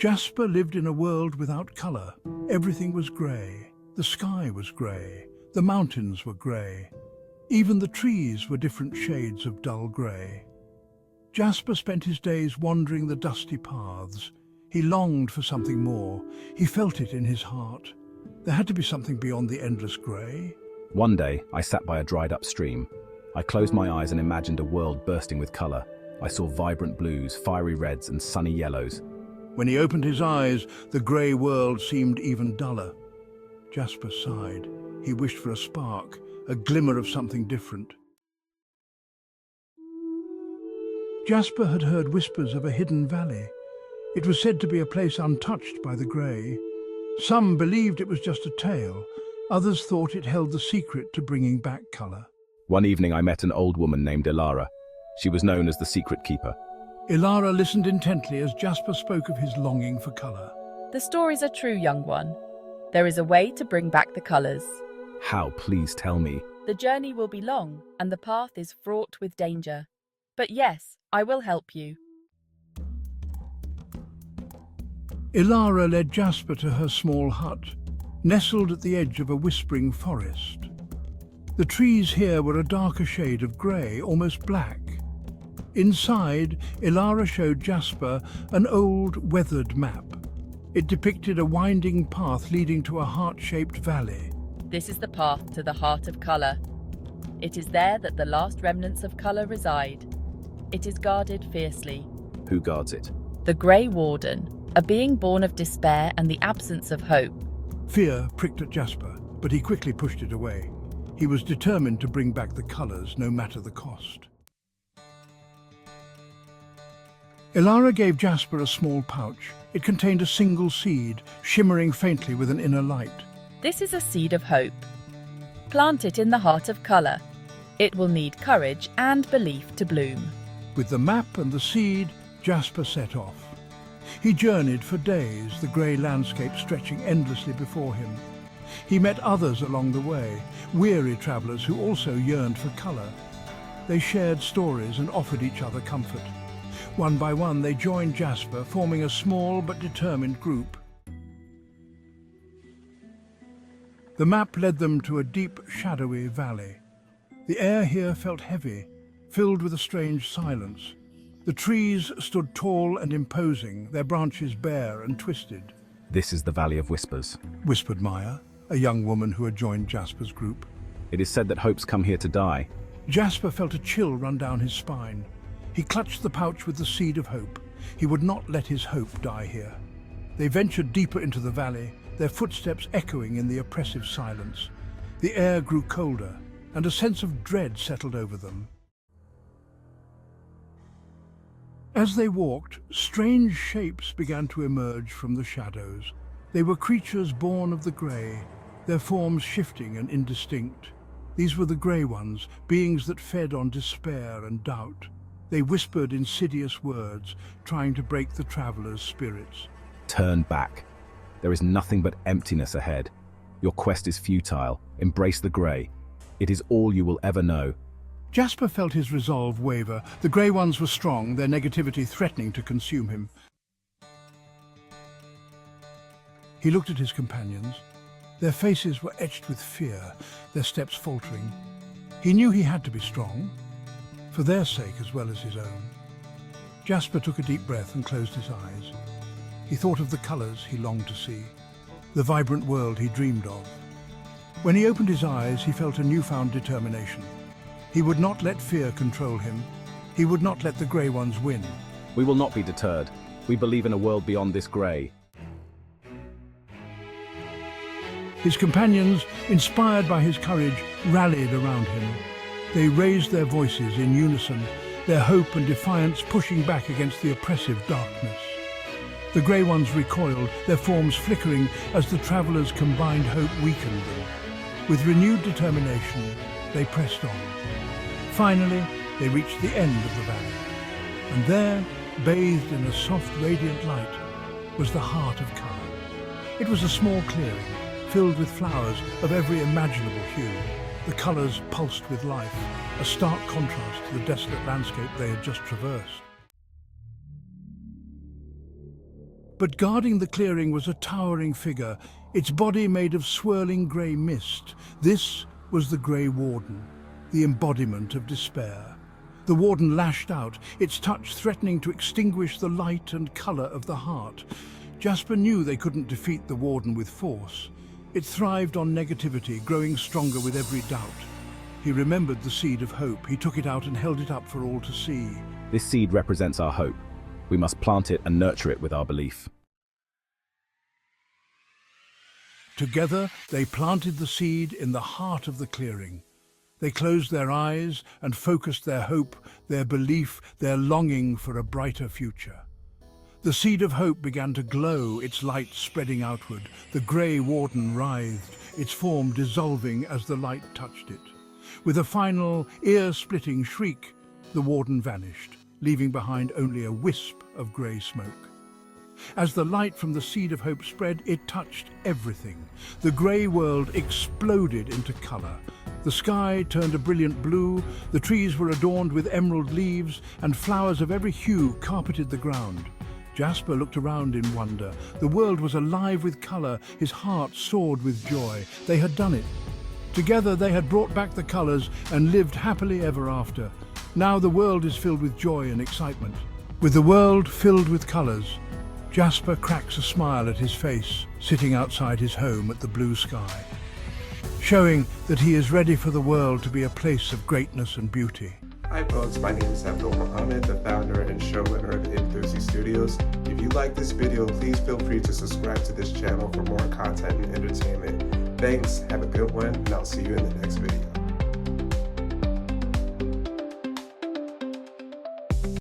Jasper lived in a world without color. Everything was grey. The sky was grey. The mountains were grey. Even the trees were different shades of dull grey. Jasper spent his days wandering the dusty paths. He longed for something more. He felt it in his heart. There had to be something beyond the endless grey. One day, I sat by a dried-up stream. I closed my eyes and imagined a world bursting with color. I saw vibrant blues, fiery reds, and sunny yellows. When he opened his eyes, the grey world seemed even duller. Jasper sighed. He wished for a spark, a glimmer of something different. Jasper had heard whispers of a hidden valley. It was said to be a place untouched by the grey. Some believed it was just a tale. Others thought it held the secret to bringing back colour. One evening I met an old woman named Ilara. She was known as the Secret Keeper. Ilara listened intently as Jasper spoke of his longing for colour. The stories are true, young one. There is a way to bring back the colours. How? Please tell me. The journey will be long, and the path is fraught with danger. But yes, I will help you. Ilara led Jasper to her small hut, nestled at the edge of a whispering forest. The trees here were a darker shade of grey, almost black. Inside, Ilara showed Jasper an old, weathered map. It depicted a winding path leading to a heart-shaped valley. This is the path to the heart of colour. It is there that the last remnants of colour reside. It is guarded fiercely. Who guards it? The Grey Warden, a being born of despair and the absence of hope. Fear pricked at Jasper, but he quickly pushed it away. He was determined to bring back the colours, no matter the cost. Ilara gave Jasper a small pouch. It contained a single seed, shimmering faintly with an inner light. This is a seed of hope. Plant it in the heart of colour. It will need courage and belief to bloom. With the map and the seed, Jasper set off. He journeyed for days, the grey landscape stretching endlessly before him. He met others along the way, weary travellers who also yearned for colour. They shared stories and offered each other comfort. One by one, they joined Jasper, forming a small but determined group. The map led them to a deep, shadowy valley. The air here felt heavy, filled with a strange silence. The trees stood tall and imposing, their branches bare and twisted. This is the Valley of Whispers, whispered Maya, a young woman who had joined Jasper's group. It is said that hopes come here to die. Jasper felt a chill run down his spine. He clutched the pouch with the seed of hope. He would not let his hope die here. They ventured deeper into the valley, their footsteps echoing in the oppressive silence. The air grew colder, and a sense of dread settled over them. As they walked, strange shapes began to emerge from the shadows. They were creatures born of the grey, their forms shifting and indistinct. These were the Grey Ones, beings that fed on despair and doubt. They whispered insidious words, trying to break the travelers' spirits. Turn back. There is nothing but emptiness ahead. Your quest is futile. Embrace the grey. It is all you will ever know. Jasper felt his resolve waver. The Grey Ones were strong, their negativity threatening to consume him. He looked at his companions. Their faces were etched with fear, their steps faltering. He knew he had to be strong, for their sake as well as his own. Jasper took a deep breath and closed his eyes. He thought of the colours he longed to see, the vibrant world he dreamed of. When he opened his eyes, he felt a newfound determination. He would not let fear control him. He would not let the Grey Ones win. We will not be deterred. We believe in a world beyond this grey. His companions, inspired by his courage, rallied around him. They raised their voices in unison, their hope and defiance pushing back against the oppressive darkness. The Grey Ones recoiled, their forms flickering as the travellers' combined hope weakened them. With renewed determination, they pressed on. Finally, they reached the end of the valley. And there, bathed in a soft, radiant light, was the heart of colour. It was a small clearing, filled with flowers of every imaginable hue. The colours pulsed with life, a stark contrast to the desolate landscape they had just traversed. But guarding the clearing was a towering figure, its body made of swirling grey mist. This was the Grey Warden, the embodiment of despair. The Warden lashed out, its touch threatening to extinguish the light and colour of the heart. Jasper knew they couldn't defeat the Warden with force. It thrived on negativity, growing stronger with every doubt. He remembered the seed of hope. He took it out and held it up for all to see. This seed represents our hope. We must plant it and nurture it with our belief. Together, they planted the seed in the heart of the clearing. They closed their eyes and focused their hope, their belief, their longing for a brighter future. The seed of hope began to glow, its light spreading outward. The Grey Warden writhed, its form dissolving as the light touched it. With a final, ear-splitting shriek, the Warden vanished, leaving behind only a wisp of grey smoke. As the light from the seed of hope spread, it touched everything. The grey world exploded into colour. The sky turned a brilliant blue, the trees were adorned with emerald leaves, and flowers of every hue carpeted the ground. Jasper looked around in wonder. The world was alive with colour. His heart soared with joy. They had done it. Together they had brought back the colours and lived happily ever after. Now the world is filled with joy and excitement. With the world filled with colours, Jasper cracks a smile at his face, sitting outside his home at the blue sky, showing that he is ready for the world to be a place of greatness and beauty. Hi folks, my name is Abdul Muhammad, the founder and showrunner of Inthusee Studios. If you like this video, please feel free to subscribe to this channel for more content and entertainment. Thanks, have a good one, and I'll see you in the next video.